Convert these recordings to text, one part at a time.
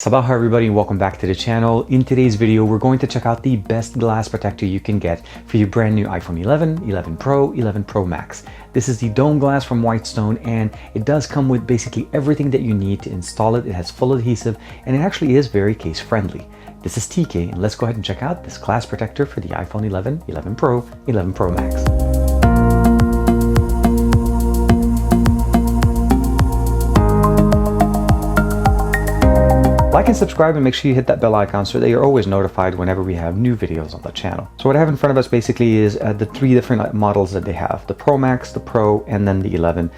Sabaha everybody and welcome back to the channel. In today's video, we're going to check out the best glass protector you can get for your brand new iPhone 11, 11 Pro, 11 Pro Max. This is the dome glass from Whitestone and it does come with basically everything that you need to install it. It has full adhesive and it actually is very case friendly. This is TK and let's go ahead and check out this glass protector for the iPhone 11, 11 Pro, 11 Pro Max. Like and subscribe and make sure you hit that bell icon so that you're always notified whenever we have new videos on the channel. So what I have in front of us basically is the three different models that they have. The Pro Max, the Pro, and then the 11.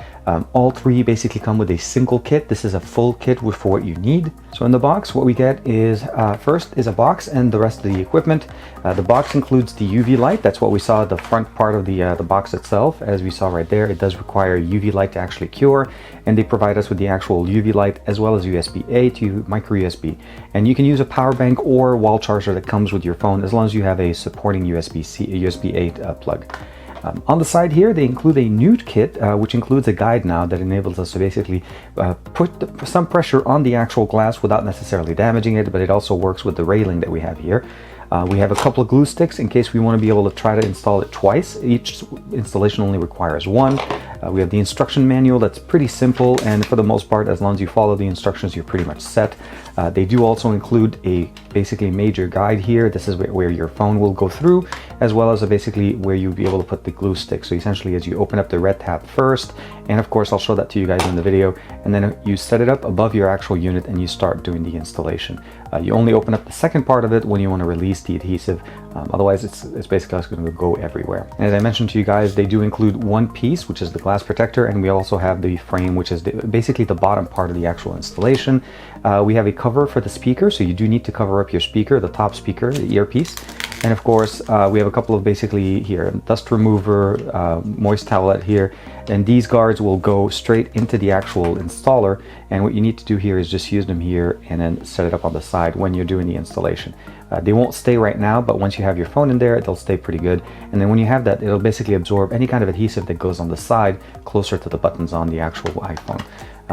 All three basically come with a single kit. This is a full kit for what you need. So in the box, what we get is first is a box and the rest of the equipment. The box includes the UV light. That's what we saw at the front part of the box itself. As we saw right there, it does require UV light to actually cure, and they provide us with the actual UV light as well as USB-A to micro USB. And you can use a power bank or wall charger that comes with your phone as long as you have a supporting USB-A plug. On the side here, they include a nude kit, which includes a guide now that enables us to basically put some pressure on the actual glass without necessarily damaging it, but it also works with the railing that we have here. We have a couple of glue sticks in case we want to be able to try to install it twice. Each installation only requires one. We have the instruction manual that's pretty simple, and for the most part, as long as you follow the instructions, you're pretty much set. They do also include a basically major guide here. This is where your phone will go through, as well as basically where you'll be able to put the glue stick. So essentially, as you open up the red tab first, and of course, I'll show that to you guys in the video, and then you set it up above your actual unit and you start doing the installation. You only open up the second part of it when you want to release the adhesive. Otherwise, it's basically just going to go everywhere. And as I mentioned to you guys, they do include one piece, which is the glass protector, and we also have the frame, which is basically the bottom part of the actual installation. We have a cover for the speaker, so you do need to cover up your speaker, the top speaker, the earpiece. And of course, we have a couple of basically here, dust remover, moist towelette here, and these guards will go straight into the actual installer. And what you need to do here is just use them here and then set it up on the side when you're doing the installation. They won't stay right now, but once you have your phone in there, they'll stay pretty good. And then when you have that, it'll basically absorb any kind of adhesive that goes on the side closer to the buttons on the actual iPhone.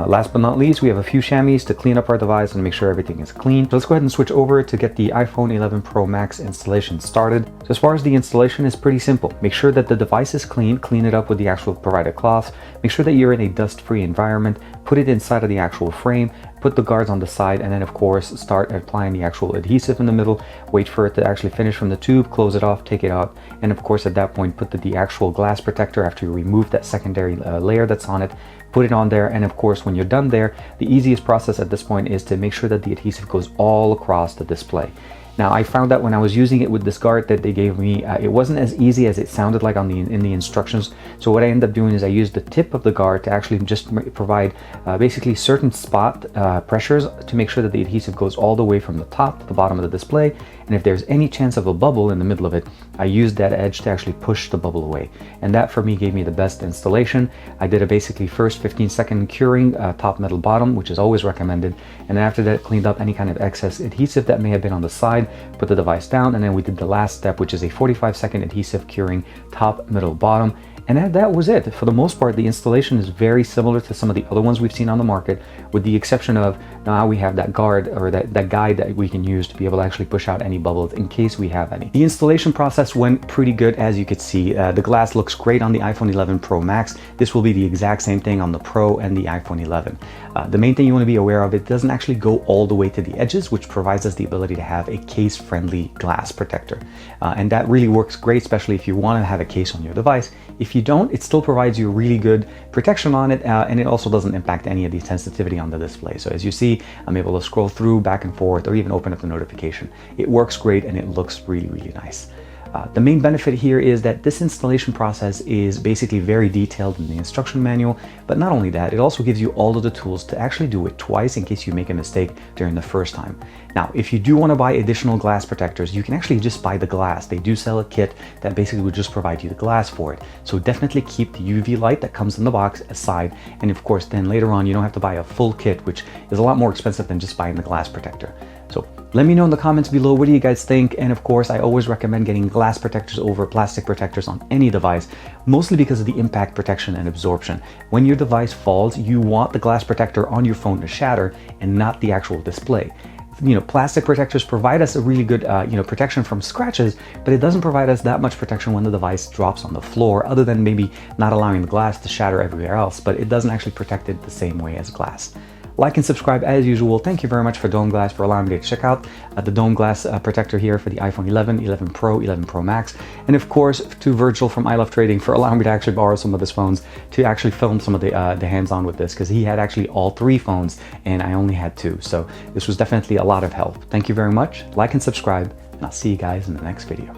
Last but not least, we have a few chamois to clean up our device and make sure everything is clean. So let's go ahead and switch over to get the iPhone 11 Pro Max installation started. So as far as the installation is pretty simple. Make sure that the device is clean it up with the actual provided cloth. Make sure that you're in a dust-free environment. Put it inside of the actual frame. Put the guards on the side, and then of course start applying the actual adhesive in the middle. Wait for it to actually finish from the tube, close it off, take it out, and of course at that point put the actual glass protector after you remove that secondary layer that's on it. Put it on there, and of course when you're done there, the easiest process at this point is to make sure that the adhesive goes all across the display. Now, I found that when I was using it with this guard that they gave me, it wasn't as easy as it sounded like in the instructions. So what I ended up doing is I used the tip of the guard to actually just provide basically certain spot pressures to make sure that the adhesive goes all the way from the top to the bottom of the display. And if there's any chance of a bubble in the middle of it, I used that edge to actually push the bubble away. And that for me gave me the best installation. I did a basically first 15-second curing top, middle, bottom, which is always recommended. And then after that, cleaned up any kind of excess adhesive that may have been on the side, put the device down, and then we did the last step, which is a 45-second adhesive curing top, middle, bottom. And that was it. For the most part, the installation is very similar to some of the other ones we've seen on the market, with the exception of now we have that guard or that guide that we can use to be able to actually push out any bubbles in case we have any. The installation process went pretty good, as you could see. The glass looks great on the iPhone 11 Pro Max. This will be the exact same thing on the Pro and the iPhone 11. The main thing you want to be aware of, it doesn't actually go all the way to the edges, which provides us the ability to have a case-friendly glass protector. And that really works great, especially if you want to have a case on your device. If you don't, it still provides you really good protection on it, and it also doesn't impact any of the sensitivity on the display. So as you see, I'm able to scroll through back and forth or even open up the notification. It works great and it looks really, really nice. The main benefit here is that this installation process is basically very detailed in the instruction manual, but not only that, it also gives you all of the tools to actually do it twice in case you make a mistake during the first time. Now, if you do want to buy additional glass protectors, you can actually just buy the glass. They do sell a kit that basically would just provide you the glass for it. So definitely keep the UV light that comes in the box aside, and of course then later on you don't have to buy a full kit, which is a lot more expensive than just buying the glass protector. So let me know in the comments below, what do you guys think? And of course, I always recommend getting glass protectors over plastic protectors on any device, mostly because of the impact protection and absorption. When your device falls, you want the glass protector on your phone to shatter and not the actual display. Plastic protectors provide us a really good, protection from scratches, but it doesn't provide us that much protection when the device drops on the floor, other than maybe not allowing the glass to shatter everywhere else, but it doesn't actually protect it the same way as glass. Like and subscribe as usual. Thank you very much for Dome Glass for allowing me to check out the Dome Glass protector here for the iPhone 11, 11 Pro, 11 Pro Max. And of course, to Virgil from I Love Trading for allowing me to actually borrow some of his phones to actually film some of the hands-on with this, because he had actually all 3 phones and I only had 2. So this was definitely a lot of help. Thank you very much. Like and subscribe, and I'll see you guys in the next video.